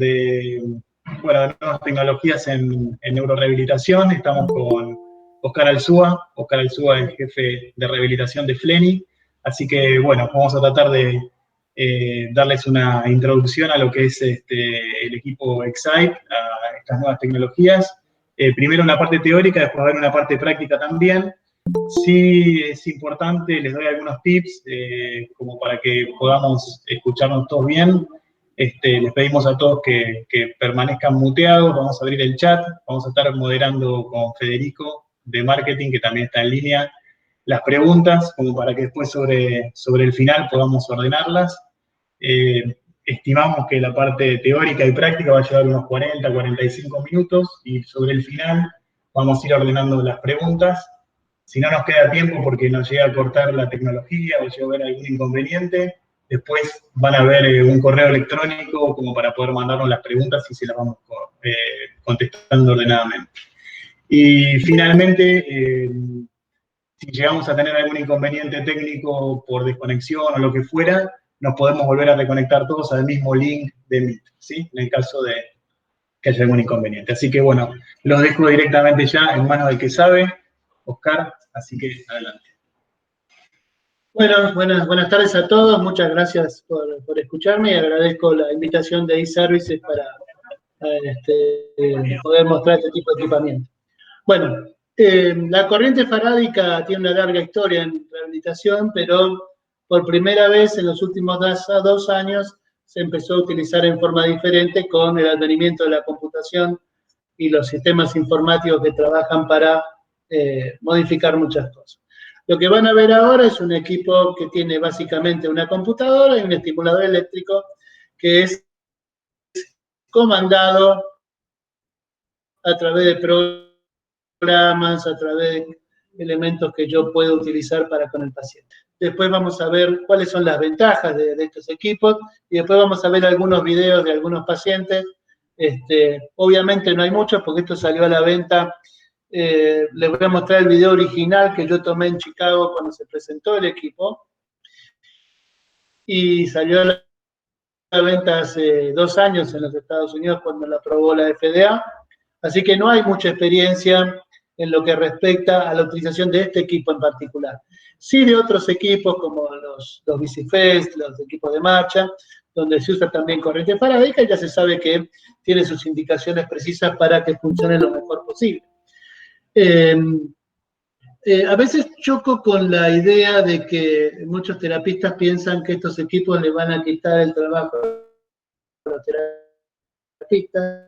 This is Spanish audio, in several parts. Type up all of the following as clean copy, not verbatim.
de, bueno, de nuevas tecnologías en neurorehabilitación. Estamos con Oscar Alzúa. Oscar Alzúa es jefe de rehabilitación de Fleni. Así que, bueno, vamos a tratar de darles una introducción a lo que es el equipo Excite, a estas nuevas tecnologías. Primero una parte teórica, después va a haber una parte práctica también. Sí es importante, les doy algunos tips como para que podamos escucharnos todos bien. Les pedimos a todos que permanezcan muteados, vamos a abrir el chat, vamos a estar moderando con Federico de marketing, que también está en línea, las preguntas, como para que después sobre el final podamos ordenarlas. Estimamos que la parte teórica y práctica va a llevar unos 40, 45 minutos, y sobre el final vamos a ir ordenando las preguntas. Si no nos queda tiempo porque nos llega a cortar la tecnología o llega a haber algún inconveniente, después van a ver un correo electrónico como para poder mandarnos las preguntas y se las vamos contestando ordenadamente. Y finalmente, si llegamos a tener algún inconveniente técnico por desconexión o lo que fuera, nos podemos volver a reconectar todos al mismo link de Meet, ¿sí? En el caso de que haya algún inconveniente. Así que bueno, los dejo directamente ya en manos del que sabe, Oscar, así que adelante. Bueno, buenas tardes a todos, muchas gracias por escucharme y agradezco la invitación de eServices para poder mostrar este tipo de equipamiento. Bueno, la corriente farádica tiene una larga historia en rehabilitación, pero por primera vez en los últimos 2 años se empezó a utilizar en forma diferente con el advenimiento de la computación y los sistemas informáticos que trabajan para modificar muchas cosas. Lo que van a ver ahora es un equipo que tiene básicamente una computadora y un estimulador eléctrico que es comandado a través de programas, a través de elementos que yo puedo utilizar con el paciente. Después vamos a ver cuáles son las ventajas de estos equipos y después vamos a ver algunos videos de algunos pacientes. Obviamente no hay muchos porque esto salió a la venta. Les voy a mostrar el video original que yo tomé en Chicago cuando se presentó el equipo y salió a la venta hace 2 años en los Estados Unidos cuando lo aprobó la FDA, así que no hay mucha experiencia en lo que respecta a la utilización de este equipo en particular. Sí de otros equipos como los BiCFest, los equipos de marcha, donde se usa también corriente farádica y ya se sabe que tiene sus indicaciones precisas para que funcione lo mejor posible. A veces choco con la idea de que muchos terapistas piensan que estos equipos le van a quitar el trabajo a los terapistas.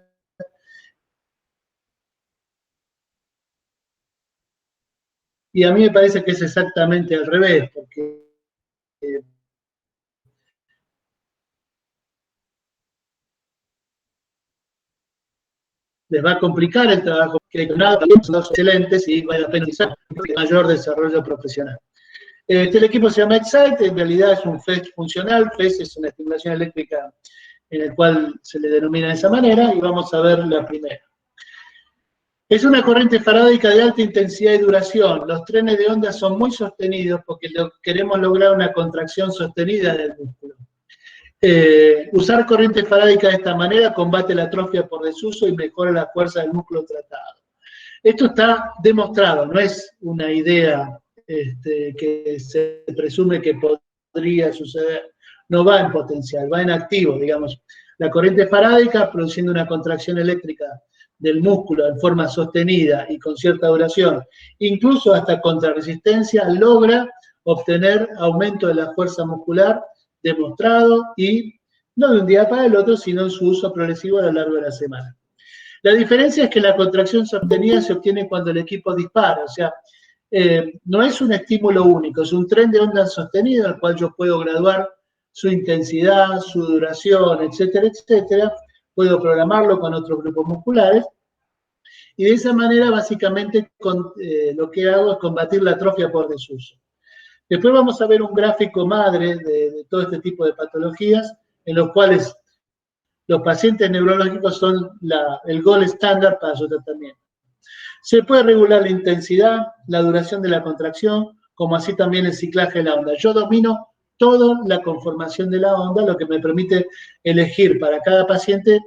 Y a mí me parece que es exactamente al revés, porque les va a complicar el trabajo, que nada, también son excelentes y vale la pena utilizar mayor desarrollo profesional. El equipo se llama Excite, en realidad es un FES funcional. FES es una estimulación eléctrica en el cual se le denomina de esa manera, y vamos a ver la primera. Es una corriente farádica de alta intensidad y duración. Los trenes de onda son muy sostenidos porque queremos lograr una contracción sostenida del músculo. Usar corriente farádica de esta manera combate la atrofia por desuso y mejora la fuerza del músculo tratado. Esto está demostrado, no es una idea que se presume que podría suceder. No va en potencial, va en activo, digamos. La corriente farádica, produciendo una contracción eléctrica del músculo en forma sostenida y con cierta duración, incluso hasta contra resistencia, logra obtener aumento de la fuerza muscular demostrado, y no de un día para el otro, sino en su uso progresivo a lo largo de la semana. La diferencia es que la contracción sostenida se obtiene cuando el equipo dispara, o sea, no es un estímulo único, es un tren de onda sostenido al cual yo puedo graduar su intensidad, su duración, etcétera, etcétera. Puedo programarlo con otros grupos musculares y de esa manera básicamente lo que hago es combatir la atrofia por desuso. Después vamos a ver un gráfico madre de todo este tipo de patologías en los cuales los pacientes neurológicos son el gold estándar para su tratamiento. Se puede regular la intensidad, la duración de la contracción, como así también el ciclaje de la onda. Yo domino toda la conformación de la onda, lo que me permite elegir para cada paciente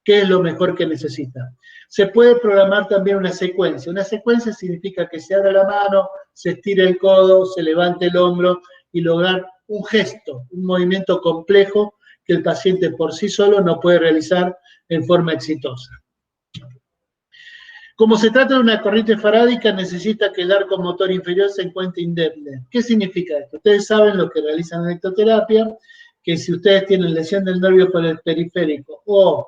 qué es lo mejor que necesita. Se puede programar también una secuencia. Una secuencia significa que se abra la mano, se estire el codo, se levante el hombro y lograr un gesto, un movimiento complejo que el paciente por sí solo no puede realizar en forma exitosa. Como se trata de una corriente farádica, necesita que el arco motor inferior se encuentre indemne. ¿Qué significa esto? Ustedes saben lo que realizan en electroterapia, que si ustedes tienen lesión del nervio periférico o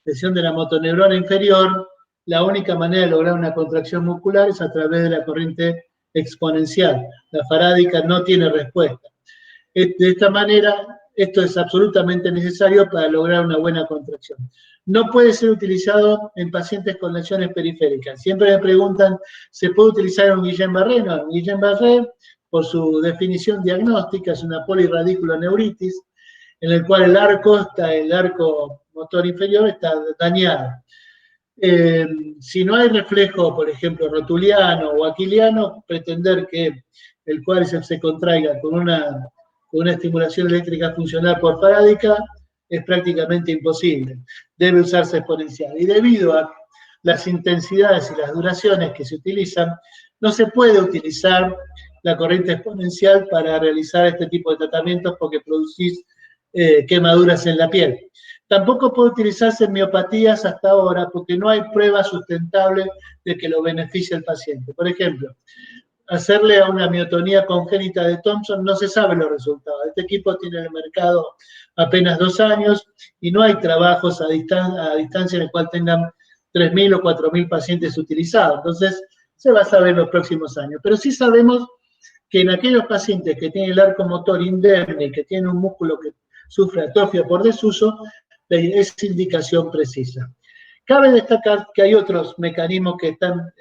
lesión de la motoneurona inferior, la única manera de lograr una contracción muscular es a través de la corriente exponencial. La farádica no tiene respuesta. De esta manera, esto es absolutamente necesario para lograr una buena contracción. No puede ser utilizado en pacientes con lesiones periféricas. Siempre me preguntan, ¿se puede utilizar un Guillain-Barré? No, Guillain-Barré, por su definición diagnóstica, es una polirradiculoneuritis, en el cual el arco motor inferior está dañado. Si no hay reflejo, por ejemplo, rotuliano o aquiliano, pretender que el cuádriceps se contraiga con una estimulación eléctrica funcional por farádica es prácticamente imposible. Debe usarse exponencial. Y debido a las intensidades y las duraciones que se utilizan, no se puede utilizar la corriente exponencial para realizar este tipo de tratamientos porque producís quemaduras en la piel. Tampoco puede utilizarse en miopatías hasta ahora porque no hay prueba sustentable de que lo beneficie al paciente. Por ejemplo, hacerle a una miotonía congénita de Thompson no se sabe los resultados. Este equipo tiene en el mercado apenas 2 años y no hay trabajos a distancia en el cual tengan 3.000 o 4.000 pacientes utilizados. Entonces, se va a saber en los próximos años. Pero sí sabemos que en aquellos pacientes que tienen el arco motor indemne y que tienen un músculo que sufre atrofia por desuso, es indicación precisa. Cabe destacar que hay otros mecanismos que están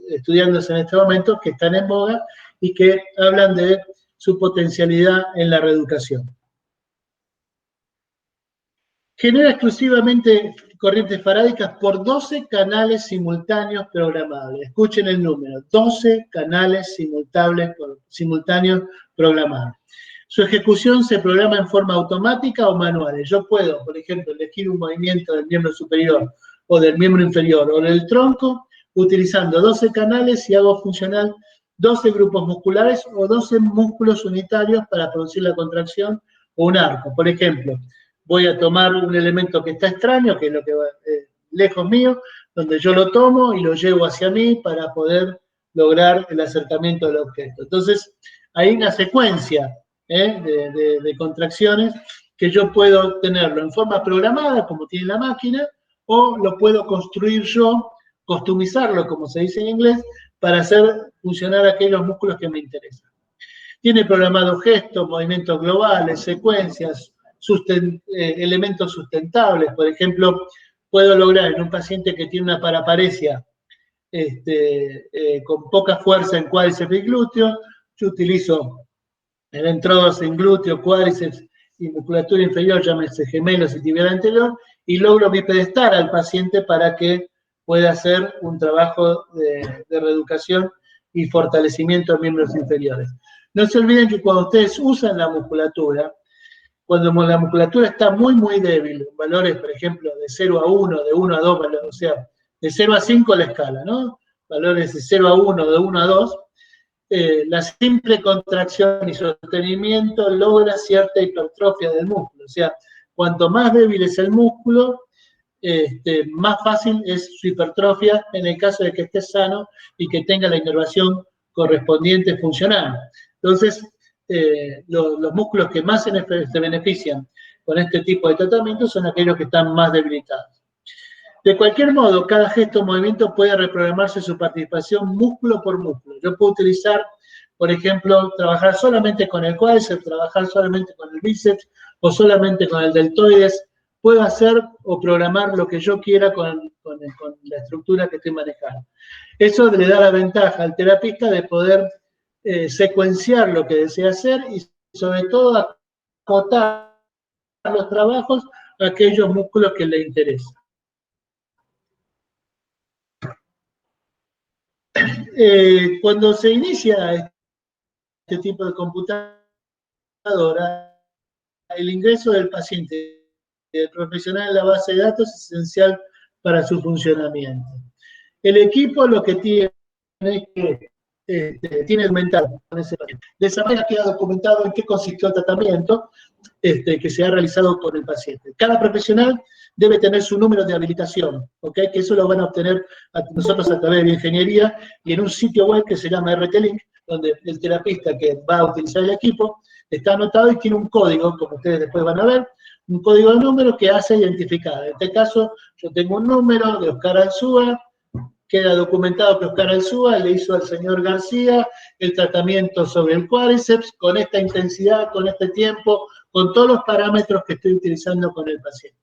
estudiándose en este momento, que están en boga y que hablan de su potencialidad en la reeducación. Genera exclusivamente corrientes farádicas por 12 canales simultáneos programables. Escuchen el número, 12 canales simultáneos programables. Su ejecución se programa en forma automática o manual. Yo puedo, por ejemplo, elegir un movimiento del miembro superior o del miembro inferior o del tronco, utilizando 12 canales y hago funcionar 12 grupos musculares o 12 músculos unitarios para producir la contracción o un arco. Por ejemplo, voy a tomar un elemento que está extraño, que es lo que va lejos mío, donde yo lo tomo y lo llevo hacia mí para poder lograr el acercamiento del objeto. Entonces, hay una secuencia de contracciones que yo puedo tenerlo en forma programada, como tiene la máquina, o lo puedo construir yo, customizarlo, como se dice en inglés, para hacer funcionar aquellos músculos que me interesan. Tiene programado gestos, movimientos globales, secuencias, elementos sustentables. Por ejemplo, puedo lograr en un paciente que tiene una paraparesia con poca fuerza en cuádriceps y glúteo, yo utilizo electrodos en glúteo, cuádriceps y musculatura inferior, llámese gemelos y tibial anterior, y logro bipedestar al paciente para que pueda hacer un trabajo de reeducación y fortalecimiento de miembros inferiores. No se olviden que cuando ustedes usan la musculatura, cuando la musculatura está muy, muy débil, valores, por ejemplo, de 0 a 1, de 1 a 2, o sea, de 0 a 5 la escala, ¿no? Valores de 0 a 1, de 1 a 2, la simple contracción y sostenimiento logra cierta hipertrofia del músculo. O sea, cuanto más débil es el músculo, más fácil es su hipertrofia en el caso de que esté sano y que tenga la inervación correspondiente funcional. Entonces, los músculos que más se benefician con este tipo de tratamiento son aquellos que están más debilitados. De cualquier modo, cada gesto o movimiento puede reprogramarse su participación músculo por músculo. Yo puedo utilizar, por ejemplo, trabajar solamente con el cuádriceps, trabajar solamente con el bíceps o solamente con el deltoides. Puedo hacer o programar lo que yo quiera con la estructura que estoy manejando. Eso le da la ventaja al terapista de poder secuenciar lo que desea hacer y sobre todo acotar los trabajos a aquellos músculos que le interesan. Cuando se inicia este tipo de computadora, el ingreso del paciente y del profesional en la base de datos es esencial para su funcionamiento. El equipo lo que tiene es que tiene documentado con ese paciente. De esa manera queda documentado en qué consistió el tratamiento que se ha realizado con el paciente. Cada profesional debe tener su número de habilitación, ¿ok? Que eso lo van a obtener nosotros a través de ingeniería y en un sitio web que se llama RT-Link, donde el terapista que va a utilizar el equipo está anotado y tiene un código, como ustedes después van a ver, un código de número que hace identificar. En este caso, yo tengo un número de Oscar Alzúa, queda documentado que Oscar Alzúa le hizo al señor García el tratamiento sobre el cuádriceps con esta intensidad, con este tiempo, con todos los parámetros que estoy utilizando con el paciente.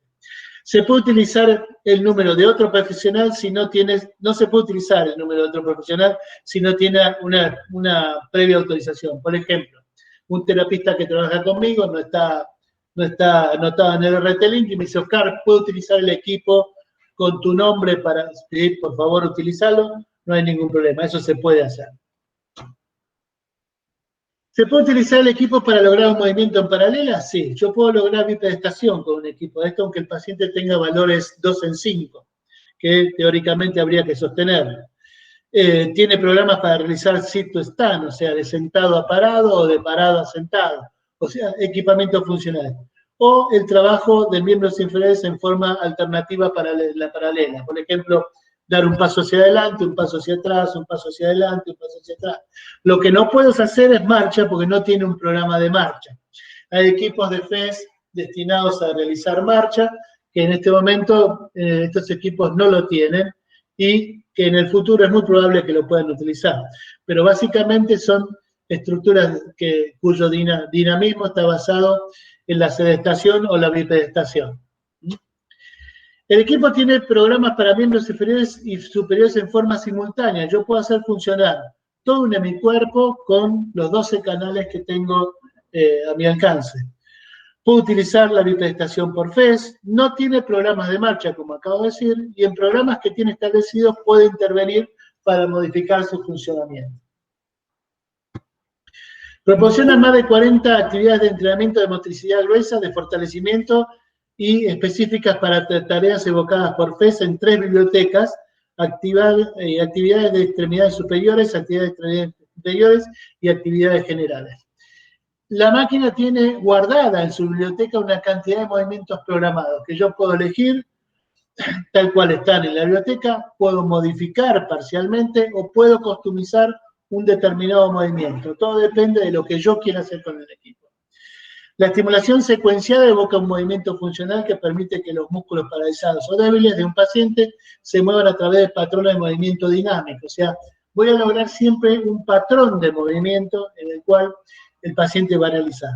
Se puede utilizar el número de otro profesional si no tienes, no se puede utilizar el número de otro profesional si no tiene una previa autorización. Por ejemplo, un terapista que trabaja conmigo no está anotado en el RT-Link y me dice, Oscar, ¿puedo utilizar el equipo con tu nombre para pedir, por favor, utilizarlo? No hay ningún problema, eso se puede hacer. ¿Se puede utilizar el equipo para lograr un movimiento en paralela? Sí, yo puedo lograr bipedestación con un equipo de esto, aunque el paciente tenga valores 2 en 5, que teóricamente habría que sostenerlo. Tiene programas para realizar sit to stand, o sea, de sentado a parado o de parado a sentado, o sea, equipamiento funcional. O el trabajo de miembros inferiores en forma alternativa para la paralela. Por ejemplo, dar un paso hacia adelante, un paso hacia atrás, un paso hacia adelante, un paso hacia atrás. Lo que no puedes hacer es marcha porque no tiene un programa de marcha. Hay equipos de FES destinados a realizar marcha, que en este momento estos equipos no lo tienen y que en el futuro es muy probable que lo puedan utilizar. Pero básicamente son estructuras cuyo dinamismo está basado en la sedestación o la bipedestación. El equipo tiene programas para miembros inferiores y superiores en forma simultánea. Yo puedo hacer funcionar todo un hemicuerpo con los 12 canales que tengo a mi alcance. Puedo utilizar la bipedestación por FES, no tiene programas de marcha, como acabo de decir, y en programas que tiene establecidos puede intervenir para modificar su funcionamiento. Proporciona más de 40 actividades de entrenamiento de motricidad gruesa, de fortalecimiento y específicas para tareas evocadas por FES en 3 bibliotecas, actividades de extremidades superiores, actividades de extremidades inferiores y actividades generales. La máquina tiene guardada en su biblioteca una cantidad de movimientos programados que yo puedo elegir tal cual están en la biblioteca, puedo modificar parcialmente o puedo customizar un determinado movimiento. Todo depende de lo que yo quiera hacer con el equipo. La estimulación secuenciada evoca un movimiento funcional que permite que los músculos paralizados o débiles de un paciente se muevan a través de patrones de movimiento dinámico. O sea, voy a lograr siempre un patrón de movimiento en el cual el paciente va a realizar.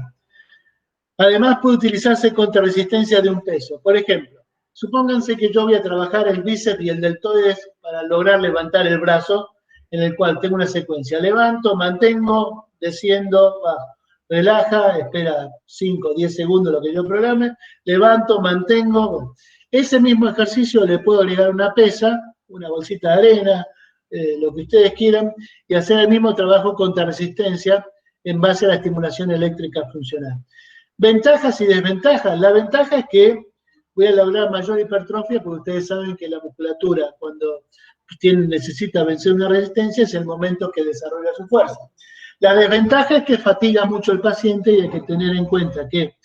Además, puede utilizarse contra resistencia de un peso. Por ejemplo, supónganse que yo voy a trabajar el bíceps y el deltoides para lograr levantar el brazo, en el cual tengo una secuencia. Levanto, mantengo, desciendo, bajo. Relaja, espera 5 o 10 segundos lo que yo programe, levanto, mantengo. Bueno. Ese mismo ejercicio le puedo agregar una pesa, una bolsita de arena, lo que ustedes quieran, y hacer el mismo trabajo contra resistencia en base a la estimulación eléctrica funcional. Ventajas y desventajas. La ventaja es que voy a lograr mayor hipertrofia porque ustedes saben que la musculatura cuando necesita vencer una resistencia es el momento que desarrolla su fuerza. La desventaja es que fatiga mucho al paciente y hay que tener en cuenta que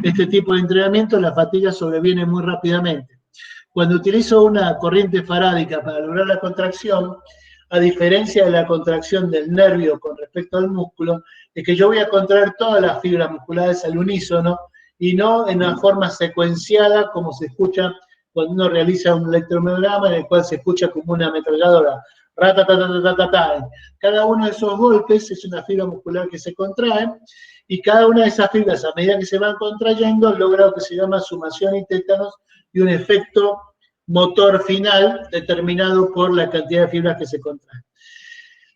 este tipo de entrenamiento, la fatiga sobreviene muy rápidamente. Cuando utilizo una corriente farádica para lograr la contracción, a diferencia de la contracción del nervio con respecto al músculo, es que yo voy a contraer todas las fibras musculares al unísono y no en una forma secuenciada como se escucha cuando uno realiza un electromiograma en el cual se escucha como una ametralladora. Cada uno de esos golpes es una fibra muscular que se contrae y cada una de esas fibras, a medida que se van contrayendo, logra lo que se llama sumación y tétanos y un efecto motor final determinado por la cantidad de fibras que se contraen.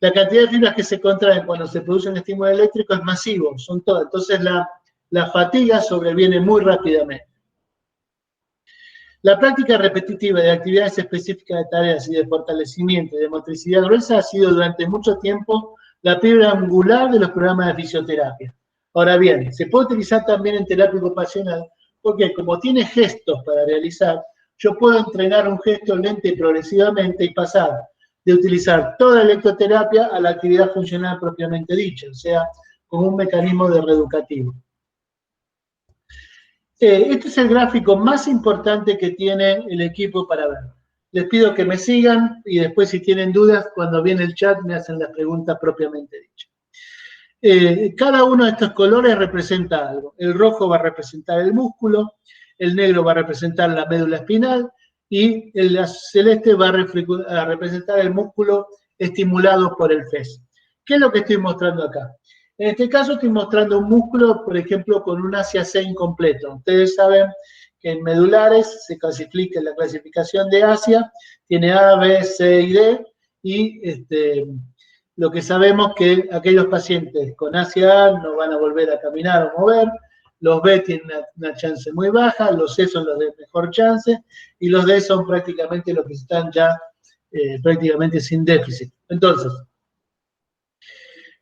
La cantidad de fibras que se contraen cuando se produce un estímulo eléctrico es masivo, son todas. Entonces la fatiga sobreviene muy rápidamente. La práctica repetitiva de actividades específicas de tareas y de fortalecimiento y de motricidad gruesa ha sido durante mucho tiempo la piedra angular de los programas de fisioterapia. Ahora bien, se puede utilizar también en terapia ocupacional Porque como tiene gestos para realizar, yo puedo entrenar un gesto lento y progresivamente y pasar de utilizar toda electroterapia a la actividad funcional propiamente dicha, o sea, como un mecanismo de reeducativo. Este es el gráfico más importante que tiene el equipo para ver. Les pido que me sigan y después si tienen dudas, cuando viene el chat me hacen las preguntas propiamente dichas. Cada uno de estos colores representa algo. El rojo va a representar el músculo, el negro va a representar la médula espinal y el celeste va a representar el músculo estimulado por el FES. ¿Qué es lo que estoy mostrando acá? En este caso estoy mostrando un músculo, por ejemplo, con un Asia C incompleto. Ustedes saben que en medulares se clasifica en la clasificación de Asia, tiene A, B, C y D, y lo que sabemos que aquellos pacientes con Asia A no van a volver a caminar o mover, los B tienen una chance muy baja, los C son los de mejor chance, y los D son prácticamente los que están ya prácticamente sin déficit. Entonces,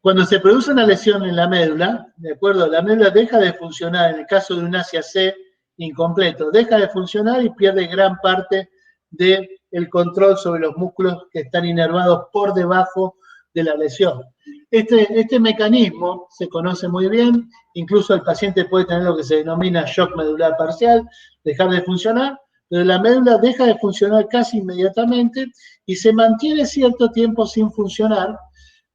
cuando se produce una lesión en la médula, ¿de acuerdo? La médula deja de funcionar, en el caso de un Asia C incompleto, deja de funcionar y pierde gran parte del control sobre los músculos que están inervados por debajo de la lesión. Este mecanismo se conoce muy bien, incluso el paciente puede tener lo que se denomina shock medular parcial, dejar de funcionar, pero la médula deja de funcionar casi inmediatamente y se mantiene cierto tiempo sin funcionar,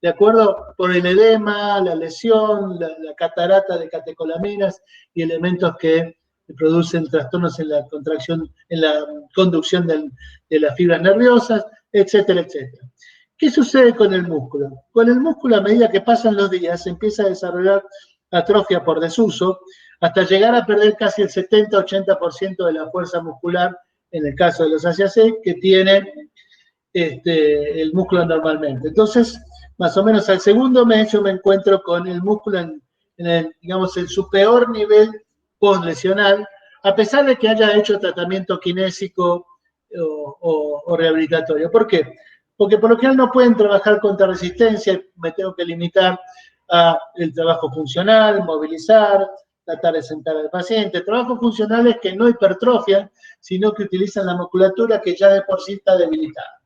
de acuerdo por el edema, la lesión, la catarata de catecolaminas y elementos que producen trastornos en la contracción, en la conducción de las fibras nerviosas, etcétera, etcétera. ¿Qué sucede con el músculo? Con el músculo, a medida que pasan los días, se empieza a desarrollar atrofia por desuso, hasta llegar a perder casi el 70-80% de la fuerza muscular, en el caso de los Asia C, que tiene el músculo normalmente. Entonces, más o menos al segundo mes yo me encuentro con el músculo digamos, en su peor nivel postlesional, a pesar de que haya hecho tratamiento kinésico o rehabilitatorio. ¿Por qué? Porque por lo general no pueden trabajar contra resistencia, me tengo que limitar a el trabajo funcional, movilizar, tratar de sentar al paciente. Trabajos funcionales que no hipertrofian, sino que utilizan la musculatura que ya de por sí está debilitada.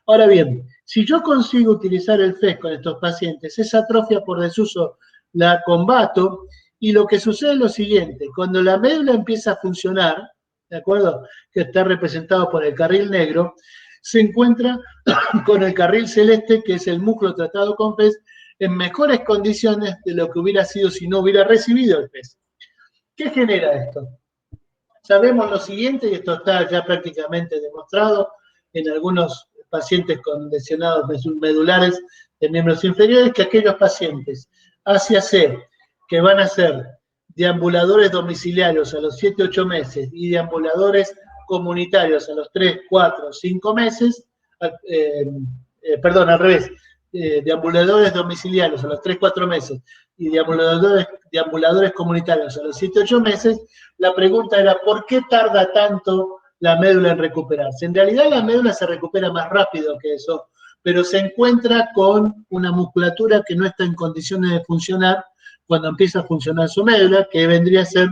Ahora bien, si yo consigo utilizar el FES con estos pacientes, esa atrofia por desuso la combato y lo que sucede es lo siguiente, cuando la médula empieza a funcionar, ¿de acuerdo? Que está representado por el carril negro, se encuentra con el carril celeste, que es el músculo tratado con FES, en mejores condiciones de lo que hubiera sido si no hubiera recibido el FES. ¿Qué genera esto? Sabemos lo siguiente, y esto está ya prácticamente demostrado en algunos pacientes con lesionados medulares de miembros inferiores, que aquellos pacientes Asia C que van a ser deambuladores domiciliarios a los 7-8 meses y deambuladores comunitarios a los 3, 4, 5 meses, perdón, al revés, deambuladores domiciliarios a los 3, 4 meses y deambuladores comunitarios a los 7-8 meses, la pregunta era, ¿por qué tarda tanto la médula en recuperarse? En realidad la médula se recupera más rápido que eso, pero se encuentra con una musculatura que no está en condiciones de funcionar cuando empieza a funcionar su médula, que vendría a ser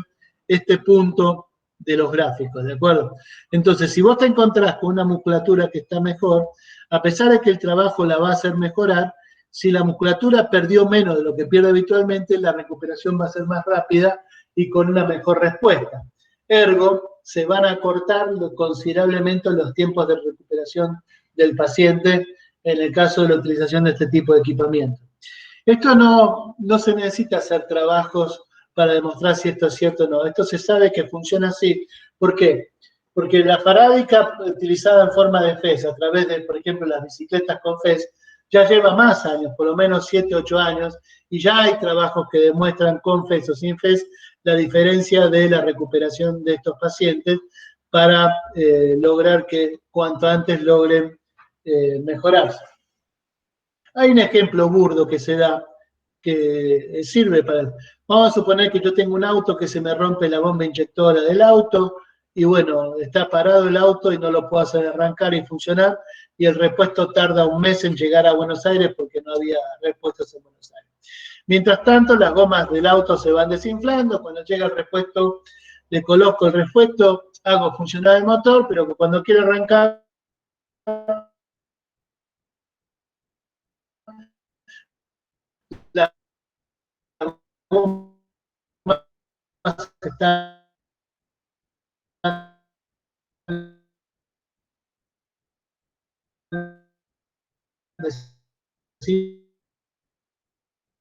este punto de los gráficos, ¿de acuerdo? Entonces, si vos te encontrás con una musculatura que está mejor, a pesar de que el trabajo la va a hacer mejorar, si la musculatura perdió menos de lo que pierde habitualmente, la recuperación va a ser más rápida y con una mejor respuesta. Ergo, se van a acortar considerablemente los tiempos de recuperación del paciente en el caso de la utilización de este tipo de equipamiento. Esto no se necesita hacer trabajos para demostrar si esto es cierto o no. Esto se sabe que funciona así. ¿Por qué? Porque la farádica utilizada en forma de FES a través de, por ejemplo, las bicicletas con FES, ya lleva más años, por lo menos 7, 8 años, y ya hay trabajos que demuestran con FES o sin FES la diferencia de la recuperación de estos pacientes para lograr que cuanto antes logren mejorarse. Hay un ejemplo burdo que se da, que sirve para... Vamos a suponer que yo tengo un auto que se me rompe la bomba inyectora del auto, y bueno, está parado el auto y no lo puedo hacer arrancar y funcionar, y el repuesto tarda un mes en llegar a Buenos Aires porque no había repuestos en Buenos Aires. Mientras tanto, las gomas del auto se van desinflando, cuando llega el repuesto le coloco el refuerzo, hago funcionar el motor, pero que cuando quiero arrancar, la goma está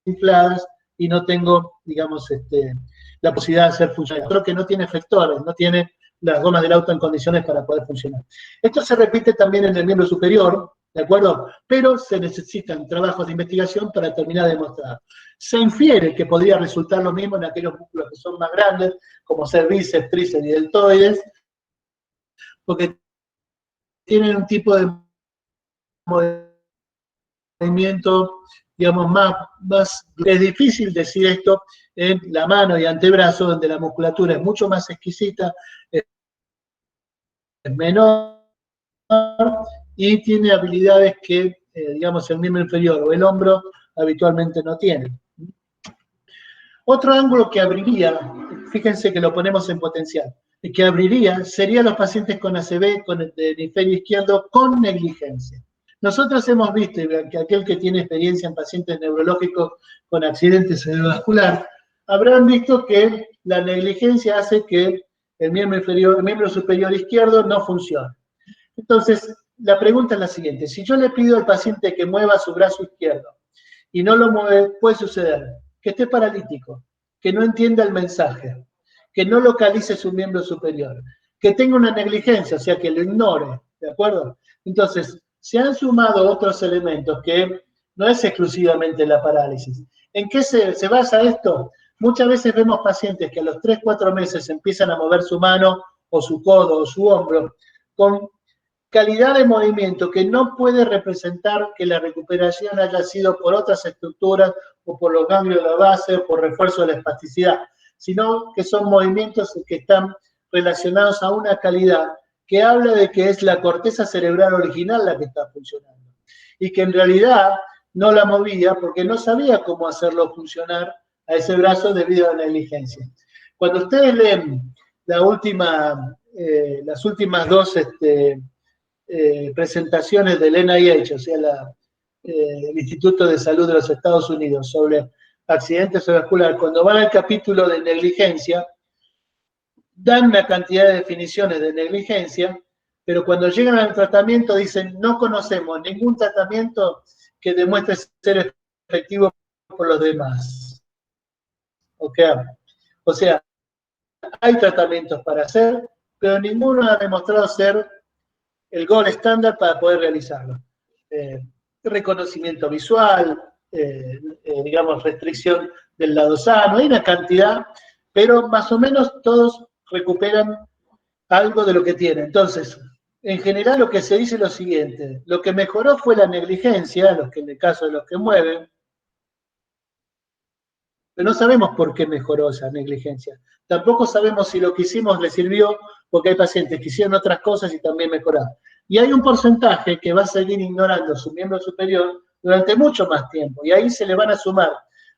desinfladas y no tengo, digamos, la posibilidad de hacer funcionar. Creo que no tiene efectores, no tiene las gomas del auto en condiciones para poder funcionar. Esto se repite también en el miembro superior, ¿de acuerdo? Pero se necesitan trabajos de investigación para terminar de demostrar. Se infiere que podría resultar lo mismo en aquellos músculos que son más grandes, como ser bíceps, tríceps y deltoides, porque tienen un tipo de movimiento, digamos, más, es difícil decir esto en la mano y antebrazo, donde la musculatura es mucho más exquisita, es menor y tiene habilidades que, digamos, el miembro inferior o el hombro habitualmente no tiene. Otro ángulo que abriría, fíjense que lo ponemos en potencial, que abriría serían los pacientes con ACV, con el hemisferio izquierdo, con negligencia. Nosotros hemos visto que aquel que tiene experiencia en pacientes neurológicos con accidente cerebrovascular, habrán visto que la negligencia hace que el miembro superior izquierdo no funcione. Entonces, la pregunta es la siguiente: si yo le pido al paciente que mueva su brazo izquierdo y no lo mueve, puede suceder que esté paralítico, que no entienda el mensaje, que no localice su miembro superior, que tenga una negligencia, o sea, que lo ignore, ¿de acuerdo? Entonces, se han sumado otros elementos que no es exclusivamente la parálisis. ¿En qué se basa esto? Muchas veces vemos pacientes que a los 3, 4 meses empiezan a mover su mano o su codo o su hombro con calidad de movimiento que no puede representar que la recuperación haya sido por otras estructuras o por los ganglios de la base o por refuerzo de la espasticidad, sino que son movimientos que están relacionados a una calidad que habla de que es la corteza cerebral original la que está funcionando y que en realidad no la movía porque no sabía cómo hacerlo funcionar a ese brazo debido a la negligencia. Cuando ustedes leen las últimas dos presentaciones del NIH, o sea, el Instituto de Salud de los Estados Unidos, sobre accidentes cerebrovasculares, cuando van al capítulo de negligencia, dan una cantidad de definiciones de negligencia, pero cuando llegan al tratamiento dicen: no conocemos ningún tratamiento que demuestre ser efectivo por los demás. O sea, hay tratamientos para hacer, pero ninguno ha demostrado ser el gold estándar para poder realizarlo. Reconocimiento visual, digamos, restricción del lado sano, hay una cantidad, pero más o menos todos recuperan algo de lo que tienen. Entonces, en general lo que se dice es lo siguiente: lo que mejoró fue la negligencia, en el caso de los que mueven, pero no sabemos por qué mejoró esa negligencia. Tampoco sabemos si lo que hicimos le sirvió, porque hay pacientes que hicieron otras cosas y también mejoraron. Y hay un porcentaje que va a seguir ignorando su miembro superior durante mucho más tiempo, y ahí se le van a sumar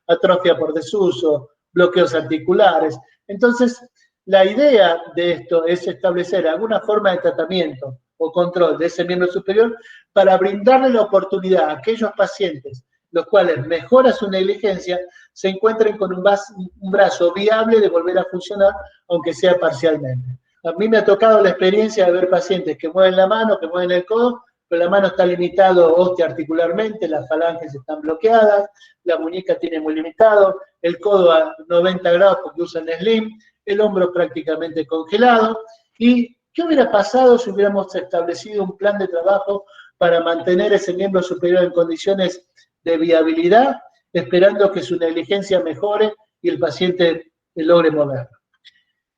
atrofia por desuso, bloqueos articulares. Entonces, la idea de esto es establecer alguna forma de tratamiento o control de ese miembro superior para brindarle la oportunidad a aquellos pacientes los cuales mejora su negligencia, se encuentren con un brazo viable de volver a funcionar, aunque sea parcialmente. A mí me ha tocado la experiencia de ver pacientes que mueven la mano, que mueven el codo, pero la mano está limitado osteoarticularmente, las falanges están bloqueadas, la muñeca tiene muy limitado, el codo a 90 grados porque usan slim, el hombro prácticamente congelado. ¿Y qué hubiera pasado si hubiéramos establecido un plan de trabajo para mantener ese miembro superior en condiciones de viabilidad, esperando que su negligencia mejore y el paciente logre moverlo?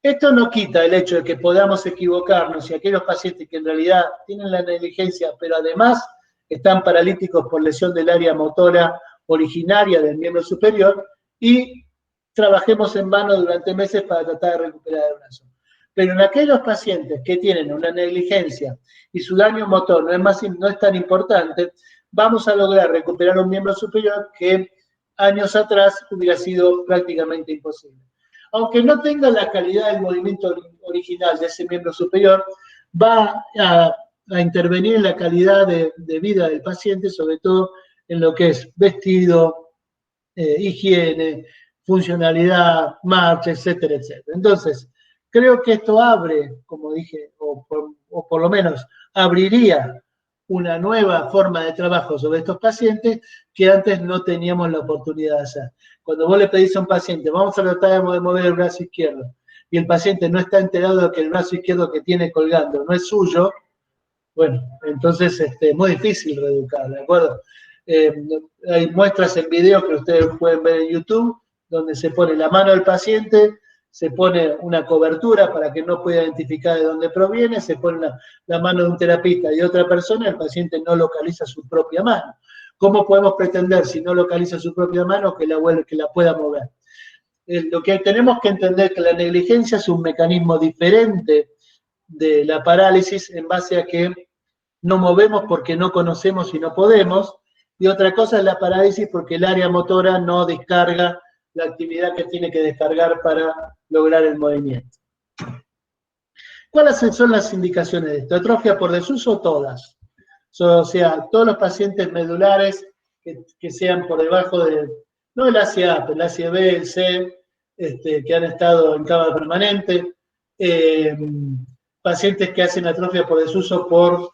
Esto no quita el hecho de que podamos equivocarnos y aquellos pacientes que en realidad tienen la negligencia, pero además están paralíticos por lesión del área motora originaria del miembro superior, y trabajemos en vano durante meses para tratar de recuperar el brazo. Pero en aquellos pacientes que tienen una negligencia y su daño motor no es tan importante, vamos a lograr recuperar un miembro superior que años atrás hubiera sido prácticamente imposible. aunque no tenga la calidad del movimiento original de ese miembro superior, va a intervenir en la calidad de vida del paciente, sobre todo en lo que es vestido, higiene, funcionalidad, marcha, etcétera, etcétera. Entonces, creo que esto abre, como dije, o por lo menos abriría una nueva forma de trabajo sobre estos pacientes que antes no teníamos la oportunidad de hacer. Cuando vos le pedís a un paciente, vamos a tratar de mover el brazo izquierdo, y el paciente no está enterado de que el brazo izquierdo que tiene colgando no es suyo, bueno, entonces es muy difícil reeducar, ¿de acuerdo? Hay muestras en video que ustedes pueden ver en YouTube, donde se pone la mano del paciente, se pone una cobertura para que no pueda identificar de dónde proviene, se pone la mano de un terapista y otra persona, el paciente no localiza su propia mano. ¿Cómo podemos pretender, si no localiza su propia mano, que la pueda mover? Lo que tenemos que entender es que la negligencia es un mecanismo diferente de la parálisis en base a que no movemos porque no conocemos y no podemos, y otra cosa es la parálisis porque el área motora no descarga la actividad que tiene que descargar para lograr el movimiento. ¿Cuáles son las indicaciones de esto? Atrofia por desuso, todas. O sea, todos los pacientes medulares que sean por debajo de, no el ACA, pero el ACB, el C, que han estado en cama permanente, pacientes que hacen atrofia por desuso por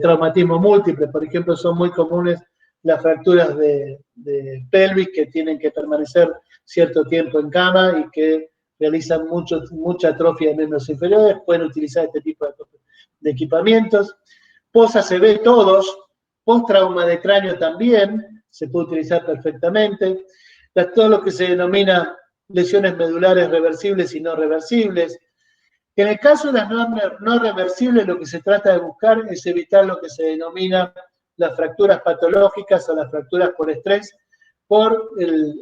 traumatismo múltiple, por ejemplo, son muy comunes las fracturas de pelvis que tienen que permanecer cierto tiempo en cama y que realizan mucha atrofia de miembros inferiores, pueden utilizar este tipo de equipamientos. Post-ACV todos, post-trauma de cráneo también, se puede utilizar perfectamente. Todo lo que se denomina lesiones medulares reversibles y no reversibles. En el caso de las no reversibles, lo que se trata de buscar es evitar lo que se denomina las fracturas patológicas o las fracturas por estrés, por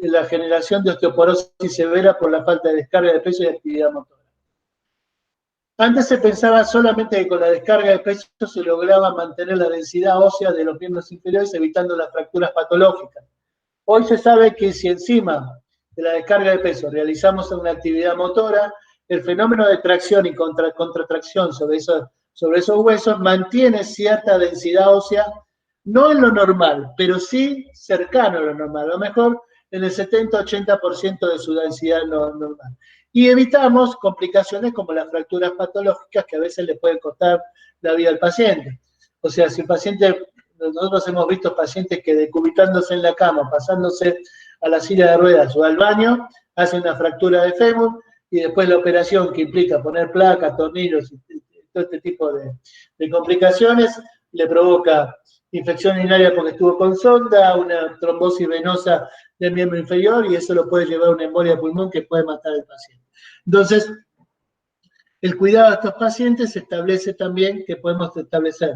la generación de osteoporosis severa por la falta de descarga de peso y actividad motora. Antes se pensaba solamente que con la descarga de peso se lograba mantener la densidad ósea de los miembros inferiores, evitando las fracturas patológicas. Hoy se sabe que si encima de la descarga de peso realizamos una actividad motora, el fenómeno de tracción y contratracción sobre esos huesos mantiene cierta densidad ósea, no en lo normal, pero sí cercano a lo normal, a lo mejor en el 70-80% de su densidad normal. Y evitamos complicaciones como las fracturas patológicas que a veces le pueden costar la vida al paciente. O sea, si el paciente, nosotros hemos visto pacientes que decubitándose en la cama, pasándose a la silla de ruedas o al baño, hacen una fractura de fémur y después la operación que implica poner placas, tornillos y todo este tipo de complicaciones le provoca infección urinaria porque estuvo con sonda, una trombosis venosa del miembro inferior y eso lo puede llevar a una embolia de pulmón que puede matar al paciente. Entonces, el cuidado de estos pacientes establece también que podemos establecer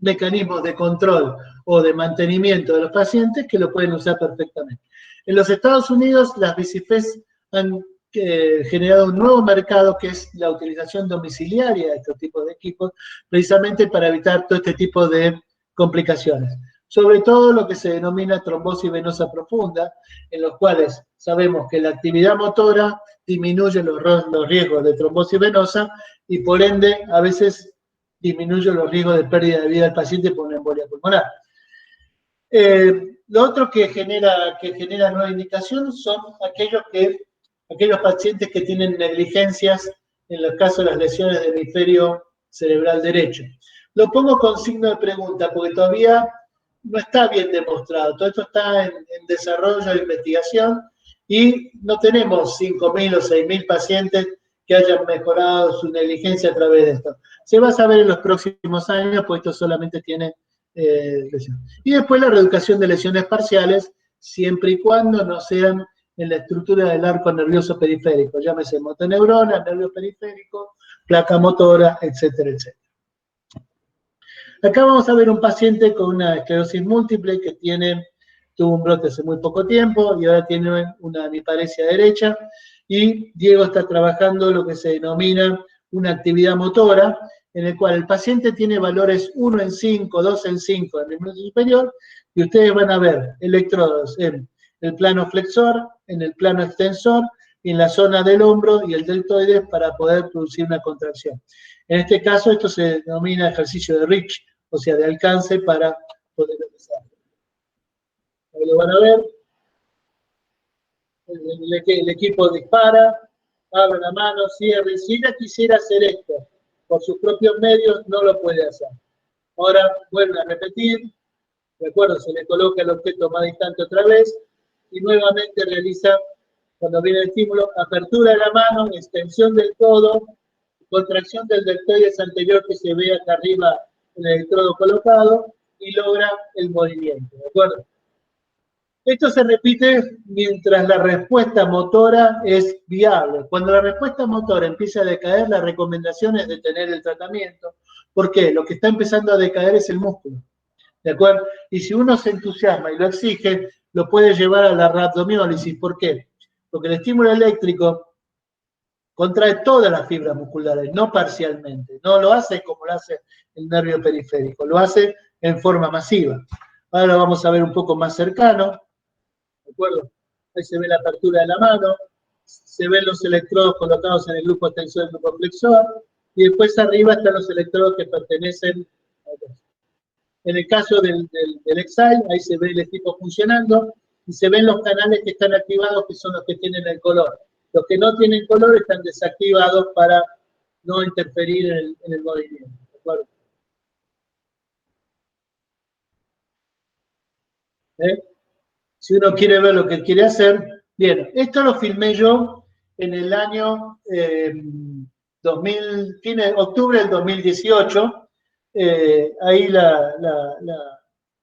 mecanismos de control o de mantenimiento de los pacientes que lo pueden usar perfectamente. En los Estados Unidos, las BICIFES han generado un nuevo mercado que es la utilización domiciliaria de estos tipos de equipos, precisamente para evitar todo este tipo de complicaciones. Sobre todo lo que se denomina trombosis venosa profunda, en los cuales sabemos que la actividad motora disminuye los riesgos de trombosis venosa y por ende a veces disminuye los riesgos de pérdida de vida del paciente por una embolia pulmonar. Lo otro que genera nueva indicación son aquellos pacientes que tienen negligencias en los casos de las lesiones del hemisferio cerebral derecho. Lo pongo con signo de pregunta porque todavía no está bien demostrado. Todo esto está en desarrollo de investigación y no tenemos 5.000 o 6.000 pacientes que hayan mejorado su negligencia a través de esto. Se va a saber en los próximos años, pues esto solamente tiene lesiones. Y después la reeducación de lesiones parciales, siempre y cuando no sean en la estructura del arco nervioso periférico, llámese motoneurona, nervio periférico, placa motora, etcétera, etcétera. Acá vamos a ver un paciente con una esclerosis múltiple que tuvo un brote hace muy poco tiempo y ahora tiene una hemiparesia derecha y Diego está trabajando lo que se denomina una actividad motora en el cual el paciente tiene valores 1 en 5, 2 en 5 en el miembro superior y ustedes van a ver electrodos en el plano flexor, en el plano extensor, y en la zona del hombro y el deltoides para poder producir una contracción. En este caso, esto se denomina ejercicio de reach, o sea, de alcance para poder empezar. Ahí lo van a ver. El equipo dispara, abre la mano, cierra. Si ella quisiera hacer esto por sus propios medios, no lo puede hacer. Ahora vuelve a repetir. Recuerdo, se le coloca el objeto más distante otra vez y nuevamente realiza, cuando viene el estímulo, apertura de la mano, extensión del codo, contracción del deltoides anterior que se ve acá arriba en el electrodo colocado y logra el movimiento. ¿De acuerdo? Esto se repite mientras la respuesta motora es viable. Cuando la respuesta motora empieza a decaer, la recomendación es detener el tratamiento. ¿Por qué? Lo que está empezando a decaer es el músculo. ¿De acuerdo? Y si uno se entusiasma y lo exige, lo puede llevar a la rhabdomiólisis. ¿Por qué? Porque el estímulo eléctrico contrae todas las fibras musculares, no parcialmente. No lo hace como lo hace el nervio periférico, lo hace en forma masiva. Ahora lo vamos a ver un poco más cercano. ¿De acuerdo? Ahí se ve la apertura de la mano, se ven los electrodos colocados en el grupo extensor y el grupo flexor, y después arriba están los electrodos que pertenecen a los. En el caso del Excite, ahí se ve el equipo funcionando y se ven los canales que están activados, que son los que tienen el color. Los que no tienen color están desactivados para no interferir en el movimiento. ¿De acuerdo? Si uno quiere ver lo que quiere hacer, bien, esto lo filmé yo en el año 2000, octubre del 2018. Ahí la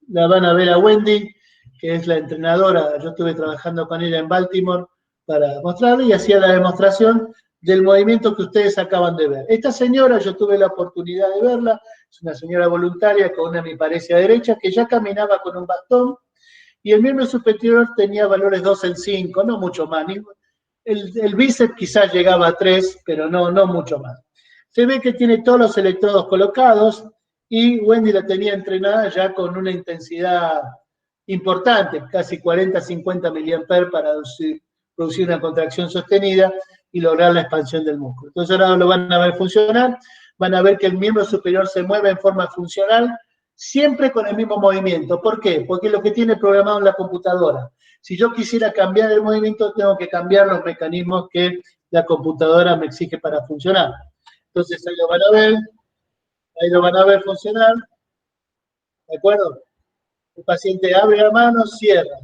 van a ver a Wendy, que es la entrenadora. Yo estuve trabajando con ella en Baltimore para mostrarle y hacía la demostración del movimiento que ustedes acaban de ver. Esta señora, yo tuve la oportunidad de verla, es una señora voluntaria con una hemiparesia derecha que ya caminaba con un bastón y el miembro superior tenía valores 2 en 5, no mucho más. El bíceps quizás llegaba a 3, pero no mucho más. Se ve que tiene todos los electrodos colocados y Wendy la tenía entrenada ya con una intensidad importante, casi 40-50 mA para producir una contracción sostenida y lograr la expansión del músculo. Entonces ahora lo van a ver funcionar, van a ver que el miembro superior se mueve en forma funcional, siempre con el mismo movimiento. ¿Por qué? Porque es lo que tiene programado en la computadora. Si yo quisiera cambiar el movimiento, tengo que cambiar los mecanismos que la computadora me exige para funcionar. Entonces ahí lo van a ver funcionar. ¿De acuerdo? El paciente abre la mano, cierra.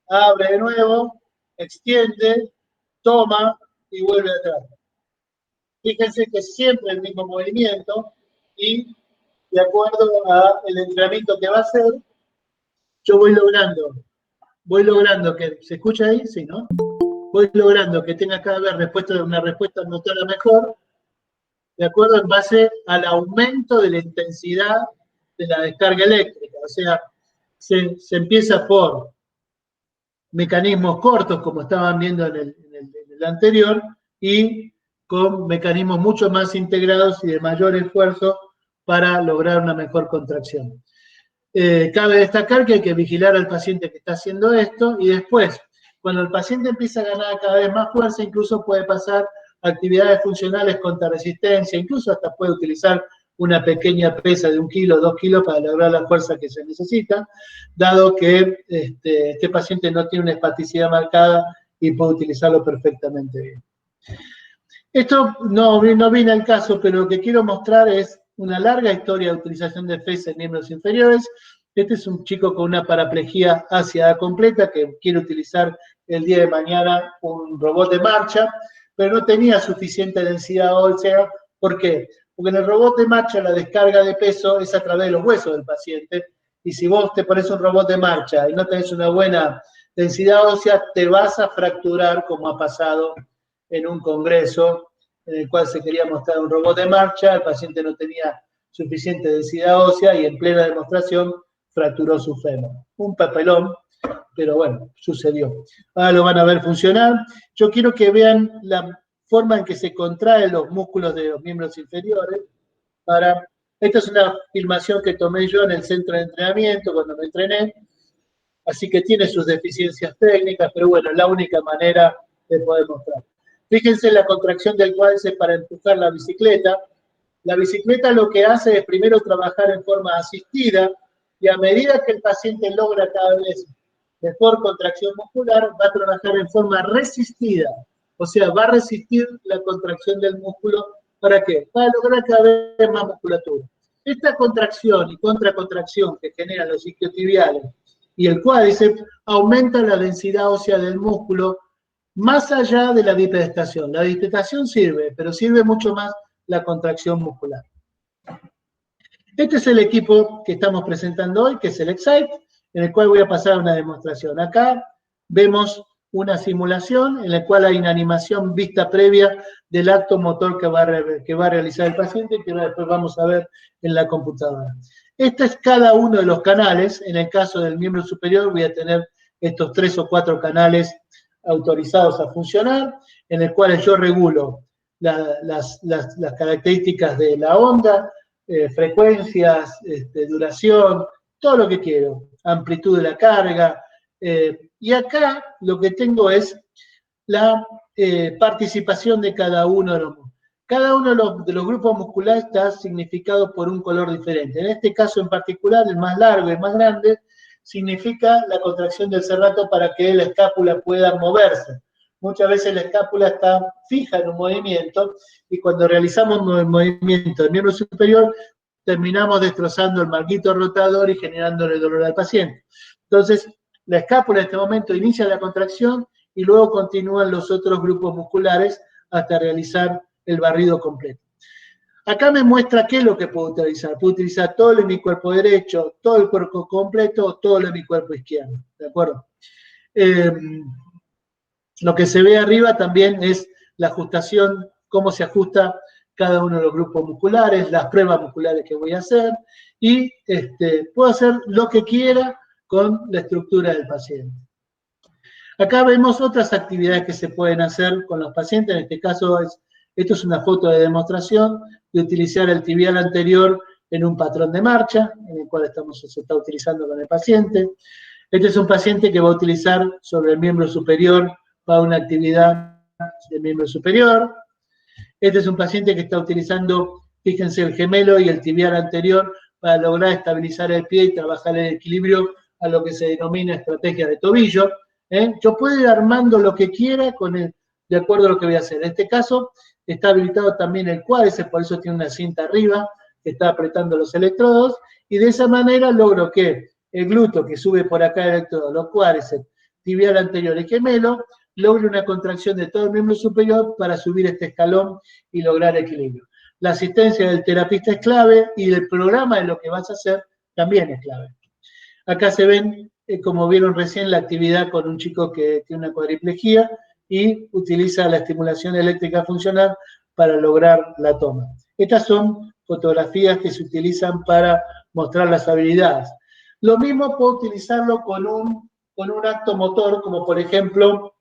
Abre de nuevo, extiende, toma y vuelve atrás. Fíjense que es siempre el mismo movimiento y de acuerdo al entrenamiento que va a hacer, yo voy logrando que, ¿se escucha ahí? Sí, ¿no? Voy logrando que tenga cada vez una respuesta motora mejor, de acuerdo en base al aumento de la intensidad de la descarga eléctrica. O sea, se empieza por mecanismos cortos, como estaban viendo en el anterior, y con mecanismos mucho más integrados y de mayor esfuerzo para lograr una mejor contracción. Cabe destacar que hay que vigilar al paciente que está haciendo esto y después, cuando el paciente empieza a ganar cada vez más fuerza, incluso puede pasar a actividades funcionales contra resistencia, incluso hasta puede utilizar una pequeña pesa de 1 kilo, 2 kilos para lograr la fuerza que se necesita, dado que este paciente no tiene una espasticidad marcada y puede utilizarlo perfectamente bien. Esto no viene al caso, pero lo que quiero mostrar es una larga historia de utilización de FES en miembros inferiores. Este es un chico con una paraplegia ácida completa que quiere utilizar el día de mañana un robot de marcha, pero no tenía suficiente densidad ósea. ¿Por qué? Porque en el robot de marcha la descarga de peso es a través de los huesos del paciente, y si vos te pones un robot de marcha y no tenés una buena densidad ósea, te vas a fracturar, como ha pasado en un congreso en el cual se quería mostrar un robot de marcha, el paciente no tenía suficiente densidad ósea y en plena demostración fracturó su fémur. Un papelón, pero bueno, sucedió. Ahora lo van a ver funcionar. Yo quiero que vean la forma en que se contraen los músculos de los miembros inferiores. Esta es una filmación que tomé yo en el centro de entrenamiento cuando me entrené. así que tiene sus deficiencias técnicas, pero bueno, es la única manera de poder mostrar. Fíjense la contracción del cuádriceps para empujar la bicicleta. La bicicleta lo que hace es primero trabajar en forma asistida y a medida que el paciente logra cada vez mejor contracción muscular, va a trabajar en forma resistida. O sea, va a resistir la contracción del músculo. ¿Para qué? Para lograr cada vez más musculatura. Esta contracción y contracontracción que generan los isquiotibiales y el cuádriceps aumenta la densidad ósea del músculo más allá de la bipedestación. La bipedestación sirve, pero sirve mucho más la contracción muscular. Este es el equipo que estamos presentando hoy, que es el Excite, en el cual voy a pasar a una demostración. Acá vemos una simulación en la cual hay una animación vista previa del acto motor que va a realizar el paciente y que después vamos a ver en la computadora. Este es cada uno de los canales. En el caso del miembro superior voy a tener estos 3 o 4 canales autorizados a funcionar, en el cual yo regulo las características de la onda, frecuencias, duración, todo lo que quiero, amplitud de la carga. Y acá lo que tengo es la participación de cada uno de los músculos. Cada uno de los grupos musculares está significado por un color diferente. En este caso en particular, el más largo y el más grande, significa la contracción del serrato para que la escápula pueda moverse. Muchas veces la escápula está fija en un movimiento y cuando realizamos el movimiento del miembro superior, terminamos destrozando el marquito rotador y generándole dolor al paciente. Entonces, la escápula en este momento inicia la contracción y luego continúan los otros grupos musculares hasta realizar el barrido completo. Acá me muestra qué es lo que puedo utilizar. Puedo utilizar todo el hemicuerpo derecho, todo el cuerpo completo, o todo el hemicuerpo izquierdo. ¿De acuerdo? Lo que se ve arriba también es la ajustación, cómo se ajusta cada uno de los grupos musculares, las pruebas musculares que voy a hacer, y puedo hacer lo que quiera con la estructura del paciente. Acá vemos otras actividades que se pueden hacer con los pacientes. En este caso, esto es una foto de demostración de utilizar el tibial anterior en un patrón de marcha, en el cual se está utilizando con el paciente. Este es un paciente que va a utilizar sobre el miembro superior para una actividad del miembro superior. Este es un paciente que está utilizando, fíjense, el gemelo y el tibial anterior para lograr estabilizar el pie y trabajar el equilibrio a lo que se denomina estrategia de tobillo. Yo puedo ir armando lo que quiera de acuerdo a lo que voy a hacer. En este caso está habilitado también el cuádriceps, por eso tiene una cinta arriba que está apretando los electrodos, y de esa manera logro que el glúteo que sube por acá el electrodo, los cuádriceps, tibial anterior y gemelo, logre una contracción de todo el miembro superior para subir este escalón y lograr equilibrio. La asistencia del terapista es clave y el programa de lo que vas a hacer también es clave. Acá se ven, como vieron recién, la actividad con un chico que tiene una cuadriplejía y utiliza la estimulación eléctrica funcional para lograr la toma. Estas son fotografías que se utilizan para mostrar las habilidades. Lo mismo puedo utilizarlo con un acto motor, como por ejemplo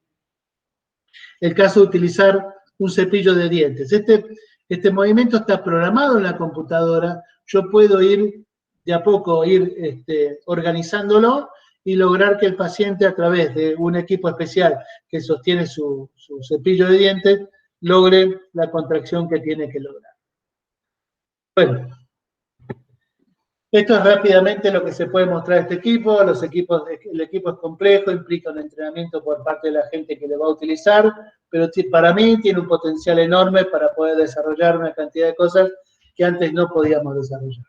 el caso de utilizar un cepillo de dientes. Este movimiento está programado en la computadora. Yo puedo ir de a poco, organizándolo y lograr que el paciente, a través de un equipo especial que sostiene su cepillo de dientes, logre la contracción que tiene que lograr. Bueno, esto es rápidamente lo que se puede mostrar este equipo. El equipo es complejo, implica un entrenamiento por parte de la gente que le va a utilizar, pero para mí tiene un potencial enorme para poder desarrollar una cantidad de cosas que antes no podíamos desarrollar.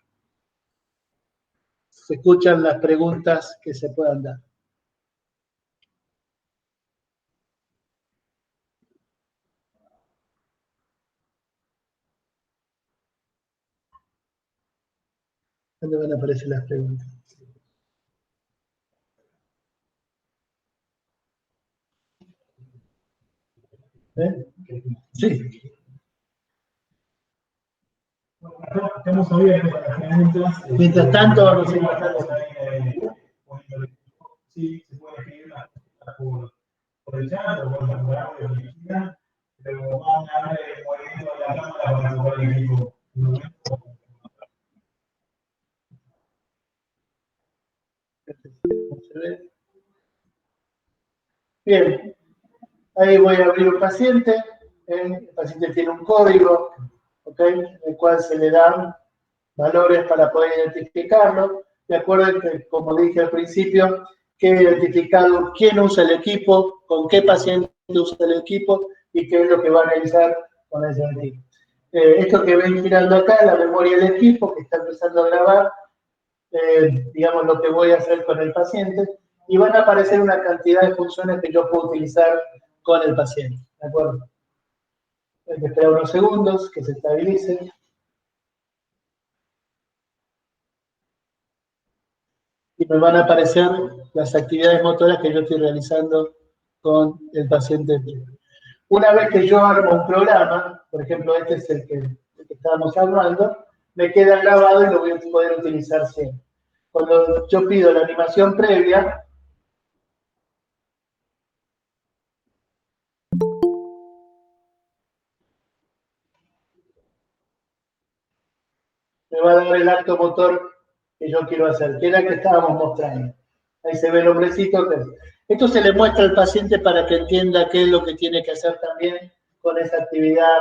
Se escuchan las preguntas que se puedan dar. ¿Dónde van a aparecer las preguntas? Sí. Estamos abiertos a las preguntas. Mientras tanto, vamos a ir pasando. Sí, se puede escribir por el chat o por la palabra de publicidad, pero vamos a darle el movimiento de la cámara para jugar el equipo. Se ve. Bien, ahí voy a abrir un paciente. El paciente tiene un código, ¿ok? El cual se le dan valores para poder identificarlo. De acuerdo que, como dije al principio, que he identificado quién usa el equipo, con qué paciente usa el equipo y qué es lo que va a realizar con ese equipo. Esto que ven girando acá es la memoria del equipo que está empezando a grabar, digamos, lo que voy a hacer con el paciente, y van a aparecer una cantidad de funciones que yo puedo utilizar con el paciente. ¿De acuerdo? Hay que esperar unos segundos que se estabilice. Y me van a aparecer las actividades motoras que yo estoy realizando con el paciente. Una vez que yo armo un programa, por ejemplo, este es el que estábamos hablando, me queda grabado y lo voy a poder utilizar siempre. Cuando yo pido la animación previa, me va a dar el acto motor que yo quiero hacer, que era el que estábamos mostrando. Ahí se ve el hombrecito. Esto se le muestra al paciente para que entienda qué es lo que tiene que hacer también con esa actividad.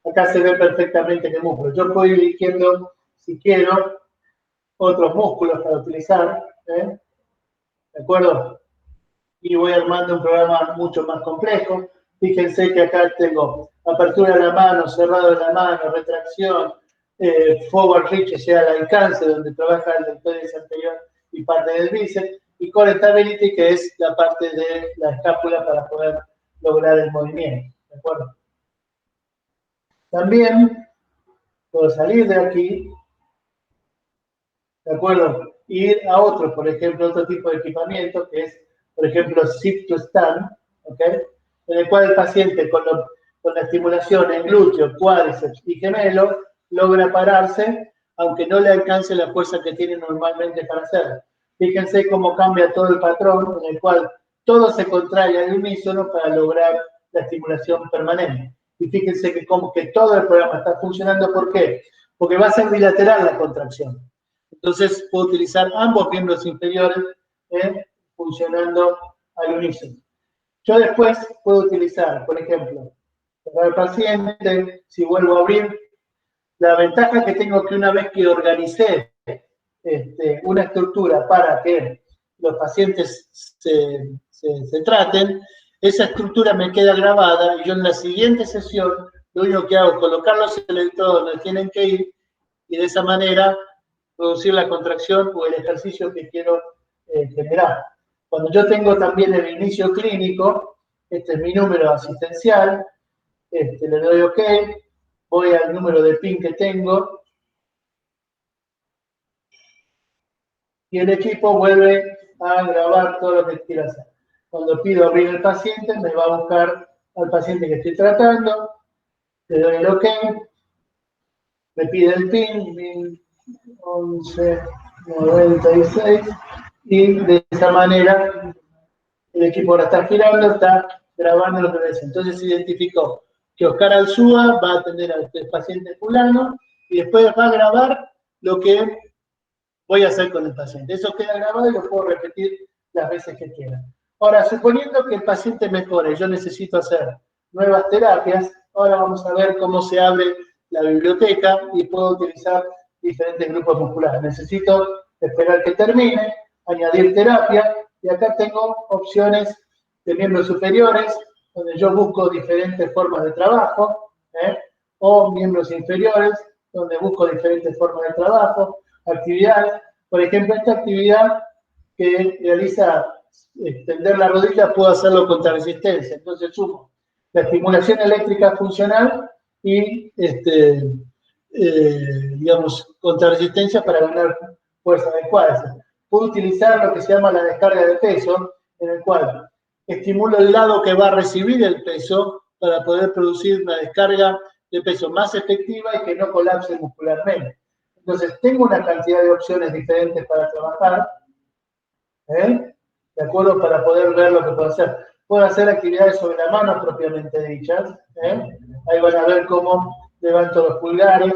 Acá se ve perfectamente qué músculo. Yo puedo ir eligiendo, si quiero, otros músculos para utilizar. ¿De acuerdo? Y voy armando un programa mucho más complejo. Fíjense que acá tengo apertura de la mano, cerrado de la mano, retracción, forward reach, o sea, el alcance, donde trabaja el deltoides anterior y parte del bíceps, y core stability, que es la parte de la escápula para poder lograr el movimiento. ¿De acuerdo? También puedo salir de aquí, ¿de acuerdo? Ir a otro, por ejemplo, otro tipo de equipamiento, que es, por ejemplo, sit to stand, ¿ok? En el cual el paciente con la estimulación en glúteo, cuádriceps y gemelo logra pararse, aunque no le alcance la fuerza que tiene normalmente para hacerlo. Fíjense cómo cambia todo el patrón en el cual todo se contrae al unísono para lograr la estimulación permanente. Y fíjense que como que todo el programa está funcionando, ¿por qué? Porque va a ser bilateral la contracción. Entonces puedo utilizar ambos miembros inferiores funcionando al unísono. Yo después puedo utilizar, por ejemplo, para el paciente, si vuelvo a abrir, la ventaja que tengo que una vez que organicé una estructura para que los pacientes se traten, esa estructura me queda grabada y yo en la siguiente sesión lo único que hago es colocar los electrodos donde tienen que ir y de esa manera producir la contracción o el ejercicio que quiero generar. Cuando yo tengo también el inicio clínico, este es mi número asistencial, le doy OK, voy al número de PIN que tengo, y el equipo vuelve a grabar todo lo que quiero hacer. Cuando pido abrir el paciente, me va a buscar al paciente que estoy tratando, le doy el OK, me pide el PIN 1196, y de esa manera el equipo ahora está girando, está grabando lo que ves. Entonces se identificó que Oscar Alzúa va a atender al paciente fulano y después va a grabar lo que voy a hacer con el paciente. Eso queda grabado y lo puedo repetir las veces que quiera. Ahora, suponiendo que el paciente mejore, yo necesito hacer nuevas terapias, ahora vamos a ver cómo se abre la biblioteca y puedo utilizar diferentes grupos musculares. Necesito esperar que termine, añadir terapia, y acá tengo opciones de miembros superiores, donde yo busco diferentes formas de trabajo, o miembros inferiores, donde busco diferentes formas de trabajo, actividades. Por ejemplo, esta actividad que realiza extender la rodilla, puedo hacerlo contra resistencia. Entonces sumo la estimulación eléctrica funcional y, digamos, contra resistencia para ganar fuerza adecuada. Puedo utilizar lo que se llama la descarga de peso, en el cual estimulo el lado que va a recibir el peso para poder producir una descarga de peso más efectiva y que no colapse muscularmente. Entonces, tengo una cantidad de opciones diferentes para trabajar, ¿de acuerdo? Para poder ver lo que puedo hacer. Puedo hacer actividades sobre la mano propiamente dichas, ahí van a ver cómo levanto los pulgares,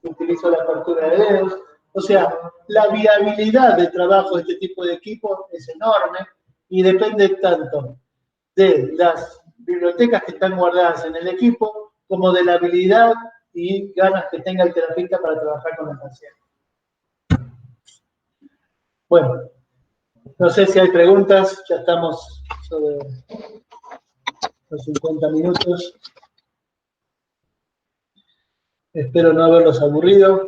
utilizo la apertura de dedos. O sea, la viabilidad de trabajo de este tipo de equipo es enorme, y depende tanto de las bibliotecas que están guardadas en el equipo, como de la habilidad y ganas que tenga el terapeuta para trabajar con el paciente. Bueno, no sé si hay preguntas, ya estamos sobre los 50 minutos. Espero no haberlos aburrido.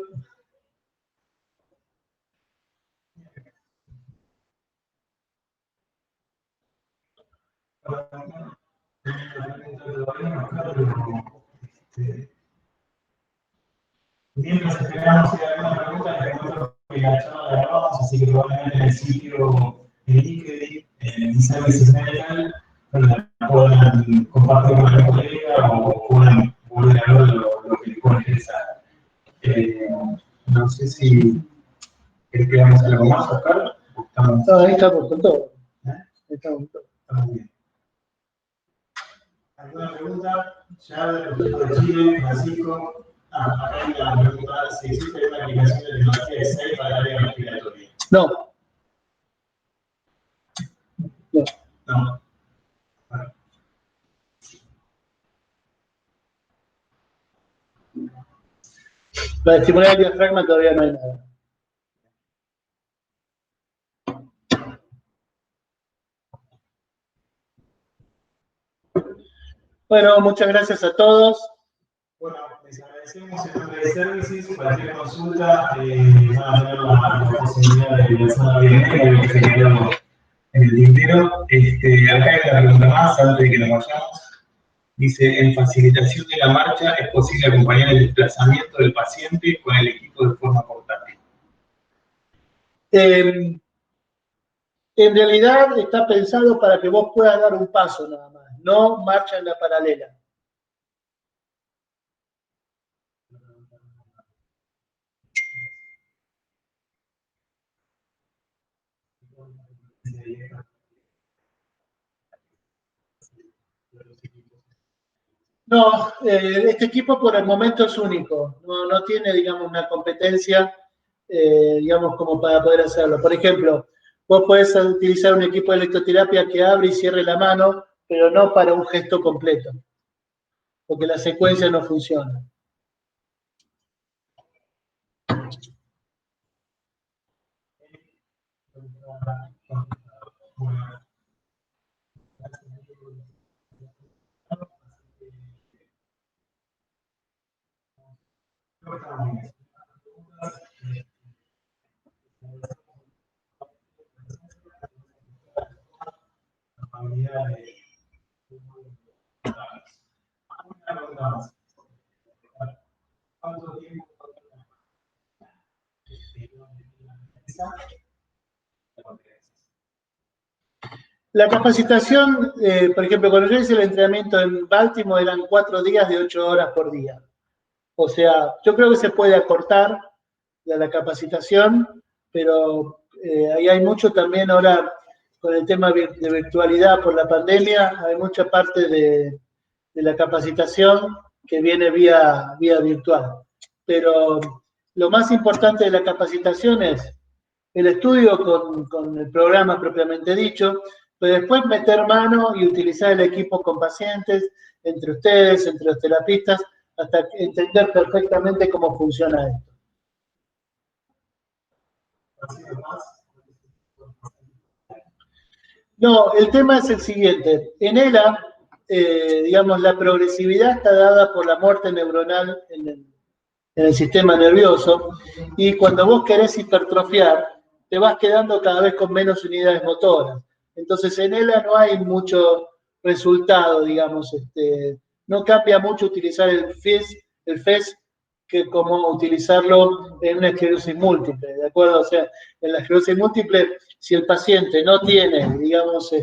Mientras esperamos si hay alguna pregunta, les recuerdo que la charla la grabamos, así que probablemente en el sitio de LinkedIn, en Services Medical, donde la puedan compartir con algún colega o puedan volver a ver lo que les pueda interesar. No sé si queremos algo más, Oscar. Ahí estamos con todo. Ahí estamos con todo. Estamos bien. ¿Alguna pregunta? Ya del equipo de Chile, Francisco. Acá hay una pregunta, si existe una aplicación de tecnología de SAFE para el área respiratoria. No. No. No. Bueno. Para estimular el diafragma todavía no hay nada. Bueno, muchas gracias a todos. Bueno, les agradecemos en nombre de Services. Cualquier consulta, van a tener la posibilidad de lanzar la bienvenida que se quedó en el tintero. Acá hay una pregunta más antes de que nos vayamos. Dice, en facilitación de la marcha, ¿es posible acompañar el desplazamiento del paciente con el equipo de forma portátil? En realidad está pensado para que vos puedas dar un paso nada más, no marcha en la paralela. No, este equipo por el momento es único, no tiene, digamos, una competencia, digamos, como para poder hacerlo. Por ejemplo, vos podés utilizar un equipo de electroterapia que abre y cierre la mano, pero no para un gesto completo, porque la secuencia no funciona. La capacitación, por ejemplo, cuando yo hice el entrenamiento en Baltimore eran 4 días de 8 horas por día. O sea, yo creo que se puede acortar la capacitación, pero ahí hay mucho también ahora con el tema de virtualidad por la pandemia, hay mucha parte de la capacitación que viene vía virtual. Pero lo más importante de la capacitación es el estudio con el programa propiamente dicho, pero después meter mano y utilizar el equipo con pacientes, entre ustedes, entre los terapistas, hasta entender perfectamente cómo funciona esto. No, el tema es el siguiente. En ELA, digamos, la progresividad está dada por la muerte neuronal en el sistema nervioso, y cuando vos querés hipertrofiar, te vas quedando cada vez con menos unidades motoras. Entonces, en ELA no hay mucho resultado, digamos, no cambia mucho utilizar el FES que como utilizarlo en una esclerosis múltiple, ¿de acuerdo? O sea, en la esclerosis múltiple, si el paciente no tiene, digamos,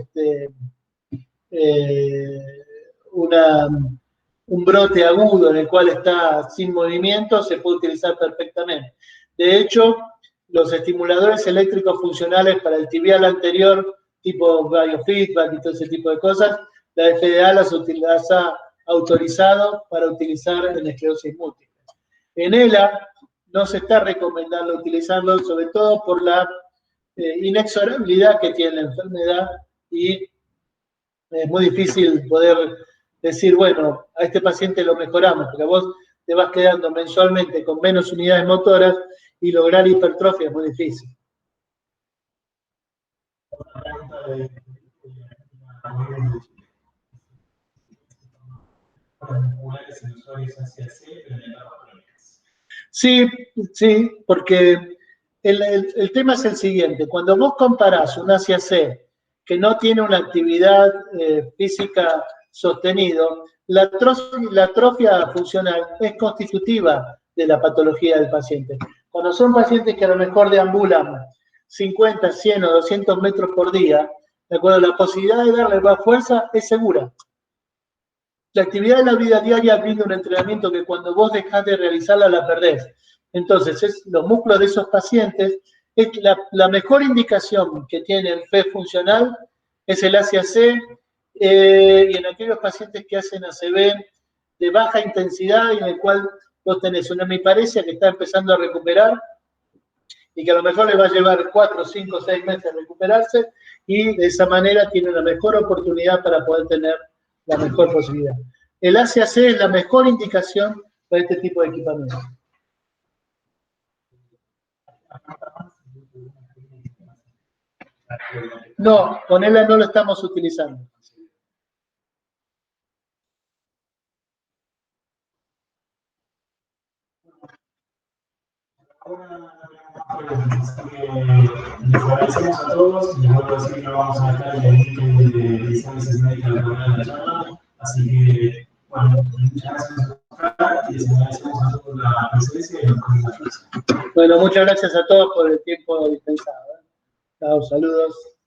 un brote agudo en el cual está sin movimiento, se puede utilizar perfectamente. De hecho, los estimuladores eléctricos funcionales para el tibial anterior, tipo biofeedback y todo ese tipo de cosas, la FDA las ha autorizado para utilizar en esclerosis múltiple. En ELA no se está recomendando utilizarlo, sobre todo por la inexorabilidad que tiene la enfermedad y es muy difícil poder decir, bueno, a este paciente lo mejoramos, porque vos te vas quedando mensualmente con menos unidades motoras y lograr hipertrofia es muy difícil. Sí, sí, porque el tema es el siguiente. Cuando vos comparás un ACAC que no tiene una actividad física sostenido, la atrofia funcional es constitutiva de la patología del paciente. Cuando son pacientes que a lo mejor deambulan 50, 100 o 200 metros por día, de acuerdo, la posibilidad de darle más fuerza es segura. La actividad de la vida diaria brinda un entrenamiento que cuando vos dejás de realizarla la perdés. Entonces, los músculos de esos pacientes, es la mejor indicación que tiene el FES funcional es el ACAC, y en aquellos pacientes que hacen ACV de baja intensidad y en el cual vos tenés una hemiparesia que está empezando a recuperar y que a lo mejor le va a llevar 4, 5, 6 meses recuperarse y de esa manera tiene una mejor oportunidad para poder tener la mejor posibilidad. El ACAC es la mejor indicación para este tipo de equipamiento. No, con ELA no lo estamos utilizando. Les agradecemos a todos y les vuelvo a decir que vamos a dejar el link de Exámenes Médicas de la charla. Así que, bueno, muchas gracias y les agradecemos a todos la presencia y los comentarios. Bueno, muchas gracias a todos por el tiempo dispensado. Chao, saludos.